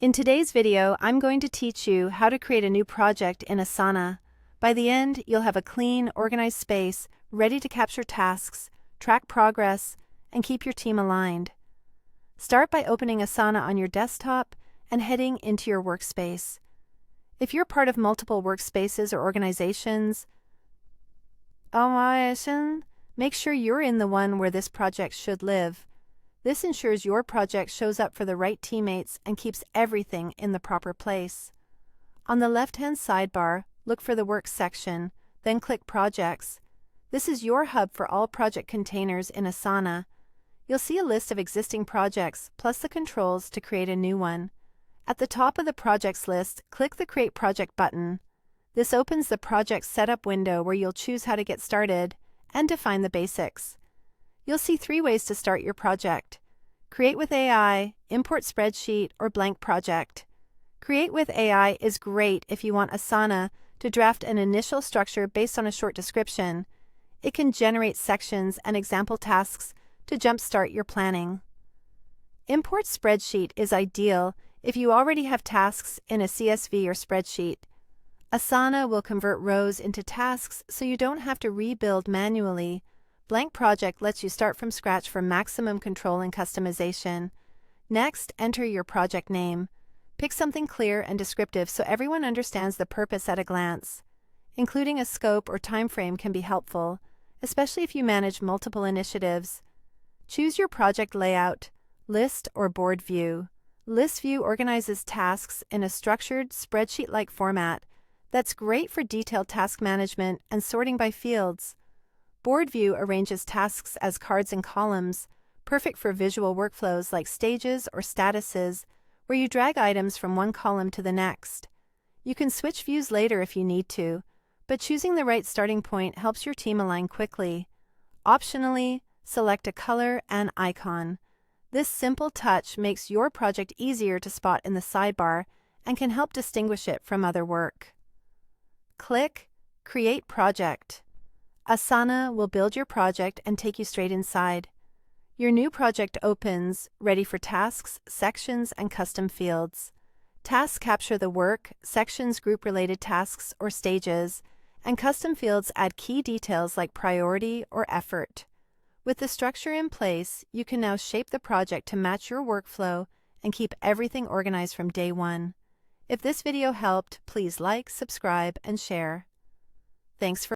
In today's video, I'm going to teach you how to create a new project in Asana. By the end, you'll have a clean, organized space ready to capture tasks, track progress, and keep your team aligned. Start by opening Asana on your desktop and heading into your workspace. If you're part of multiple workspaces or organizations, make sure you're in the one where this project should live. This ensures your project shows up for the right teammates and keeps everything in the proper place. On the left-hand sidebar, look for the Work section, then click Projects. This is your hub for all project containers in Asana. You'll see a list of existing projects plus the controls to create a new one. At the top of the projects list, click the Create Project button. This opens the Project Setup window where you'll choose how to get started and define the basics. You'll see 3 ways to start your project: Create with AI, Import Spreadsheet, or Blank Project. Create with AI is great if you want Asana to draft an initial structure based on a short description. It can generate sections and example tasks to jumpstart your planning. Import Spreadsheet is ideal if you already have tasks in a CSV or spreadsheet. Asana will convert rows into tasks so you don't have to rebuild manually. Blank Project lets you start from scratch for maximum control and customization. Next, enter your project name. Pick something clear and descriptive so everyone understands the purpose at a glance. Including a scope or time frame can be helpful, especially if you manage multiple initiatives. Choose your project layout, list or board view. List view organizes tasks in a structured, spreadsheet-like format that's great for detailed task management and sorting by fields. Board view arranges tasks as cards and columns, perfect for visual workflows like stages or statuses, where you drag items from one column to the next. You can switch views later if you need to, but choosing the right starting point helps your team align quickly. Optionally, select a color and icon. This simple touch makes your project easier to spot in the sidebar and can help distinguish it from other work. Click Create Project. Asana will build your project and take you straight inside. Your new project opens, ready for tasks, sections, and custom fields. Tasks capture the work, sections group-related tasks or stages, and custom fields add key details like priority or effort. With the structure in place, you can now shape the project to match your workflow and keep everything organized from day one. If this video helped, please like, subscribe, and share. Thanks for